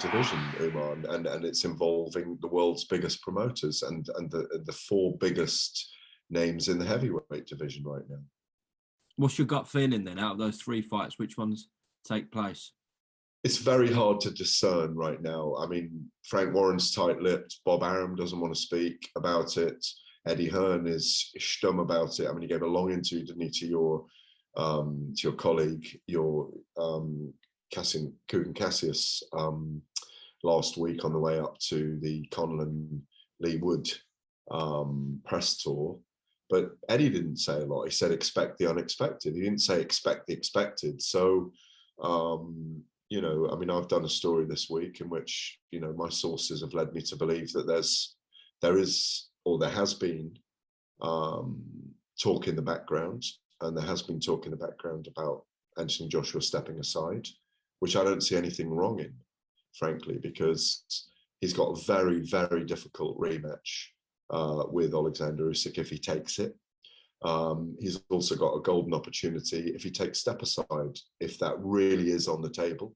division, Umar, and it's involving the world's biggest promoters and the four biggest names in the heavyweight division right now. What's your gut feeling then? Out of those three fights, which ones take place? It's very hard to discern right now. I mean, Frank Warren's tight-lipped. Bob Arum doesn't want to speak about it. Eddie Hearn is stum about it. I mean, he gave a long interview, didn't he, to your colleague, your Kugan Cassius, last week on the way up to the Conlon Lee Wood press tour. But Eddie didn't say a lot. He said, expect the unexpected. He didn't say expect the expected. So, you know, I mean, I've done a story this week in which, you know, my sources have led me to believe that there has been talk in the background, and there has been talk in the background about Anthony Joshua stepping aside, which I don't see anything wrong in, frankly, because he's got a very, very difficult rematch with Alexander Usyk if he takes it. He's also got a golden opportunity if he takes step aside, if that really is on the table.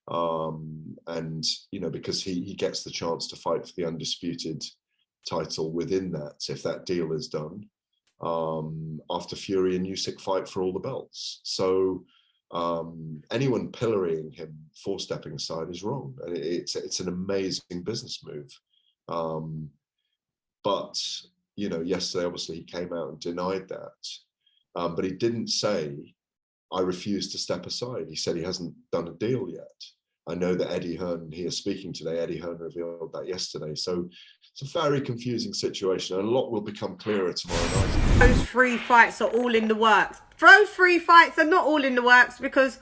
And, you know, because he gets the chance to fight for the undisputed title within that, if that deal is done, after Fury and Usyk fight for all the belts. So anyone pillorying him for stepping aside is wrong. And it's an amazing business move. But, you know, yesterday, obviously, he came out and denied that. But he didn't say, I refuse to step aside. He said he hasn't done a deal yet. I know that Eddie Hearn, he is speaking today, Eddie Hearn revealed that yesterday. So it's a very confusing situation, and a lot will become clearer tomorrow night. Those three fights are all in the works. Those three fights are not all in the works because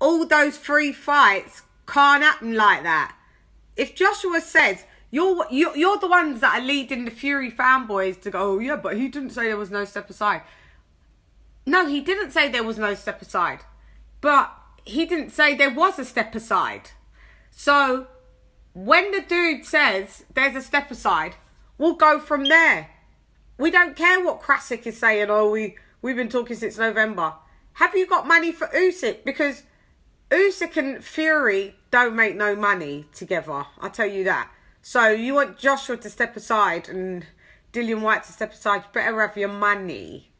all those three fights can't happen like that. If Joshua says, you're the ones that are leading the Fury fanboys to go, oh yeah, but he didn't say there was no step aside. No, he didn't say there was no step aside. But he didn't say there was a step aside. So when the dude says there's a step aside, we'll go from there. We don't care what Krasick is saying, oh, we've been talking since November. Have you got money for Usyk? Because Usyk and Fury don't make no money together. I'll tell you that. So you want Joshua to step aside and Dillian Whyte to step aside, you better have your money.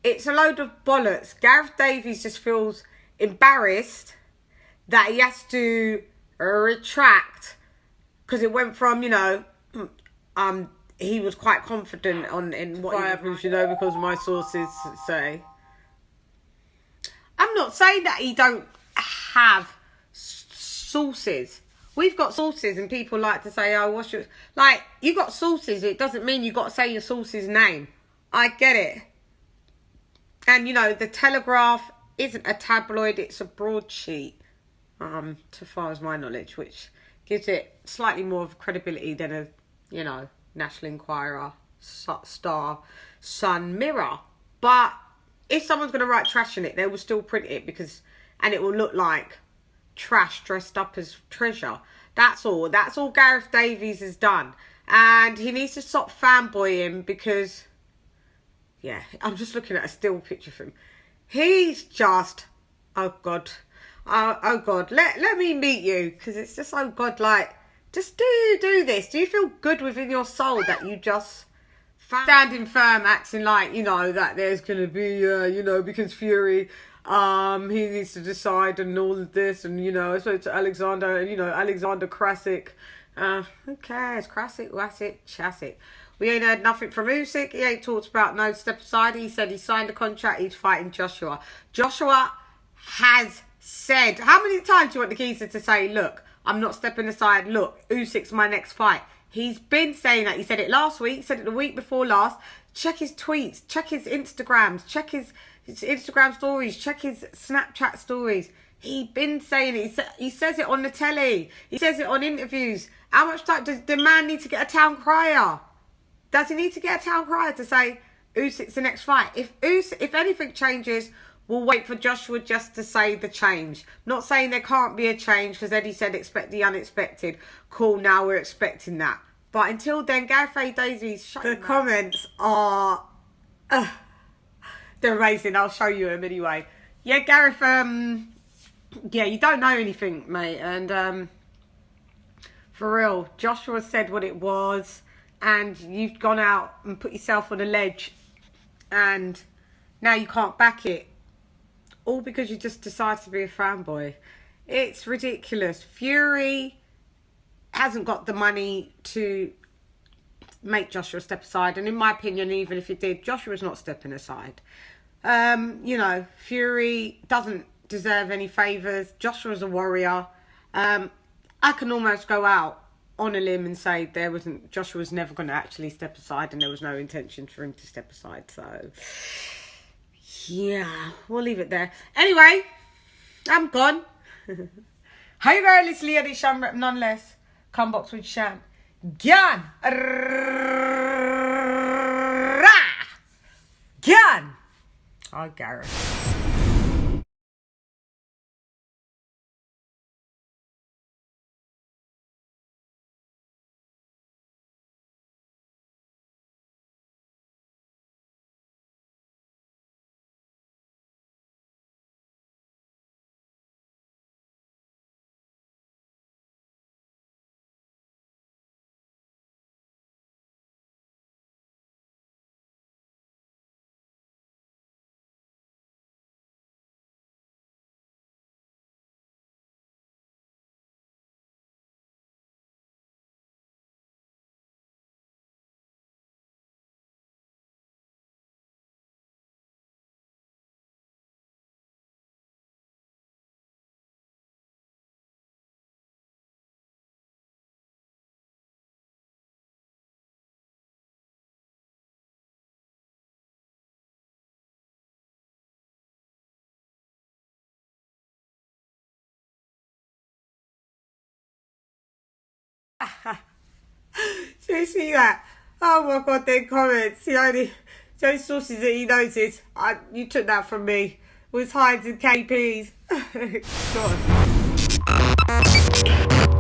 It's a load of bollocks. Gareth Davies just feels embarrassed that he has to retract because it went from, you know, he was quite confident in what happens, you know, because my sources say. I'm not saying that he don't have sources. We've got sources, and people like to say, oh, what's your... Like, you got sources. It doesn't mean you got to say your source's name. I get it. And, you know, the Telegraph isn't a tabloid. It's a broadsheet, so far as my knowledge, which gives it slightly more of credibility than a, you know, National Enquirer, Star, Sun, Mirror. But if someone's going to write trash in it, they will still print it because... And it will look like trash dressed up as treasure. That's all. That's all Gareth Davies has done. And he needs to stop fanboying because, yeah, I'm just looking at a still picture of him. He's just, oh God. Oh God, let me meet you. Because it's just, oh God, like, just do this. Do you feel good within your soul that you just standing firm, acting like, you know, that there's going to be, you know, because Fury... he needs to decide and all of this, and, you know, I spoke to Alexander, and, you know, Alexander Krasick. Who cares? Krasick, Wassick, Chassick. We ain't heard nothing from Usyk. He ain't talked about no step aside. He said he signed a contract. He's fighting Joshua. Joshua has said, how many times do you want the geezer to say, look, I'm not stepping aside. Look, Usyk's my next fight. He's been saying that. He said it last week. He said it the week before last. Check his tweets. Check his Instagrams. Check his Instagram stories. Check his Snapchat stories. He been saying it. He says it on the telly. He says it on interviews. How much time does the man need to get a town crier? Does he need to get a town crier to say Usyk's the next fight? If anything changes, we'll wait for Joshua just to say the change. Not saying there can't be a change because Eddie said expect the unexpected. Cool, now we're expecting that. But until then, Gareth A. Davies, the comments are... they're amazing. I'll show you them anyway. Yeah, Gareth, yeah, you don't know anything, mate. And For real. Joshua said what it was, and you've gone out and put yourself on a ledge, and now you can't back it. All because you just decided to be a fanboy. It's ridiculous. Fury hasn't got the money to make Joshua step aside. And in my opinion, even if it did, Joshua's not stepping aside. You know, Fury doesn't deserve any favours. Joshua's a warrior. I can almost go out on a limb and say Joshua's never going to actually step aside, and there was no intention for him to step aside. So, yeah, we'll leave it there. Anyway, I'm gone. Hi girl, it's LadyChann, rep nonetheless. Come box with Shan. Gyan! Gyan! Oh, Gareth. Do you see that? Oh my god, them comments. The only sources that he noted, you took that from me, was Hides and KPs. God.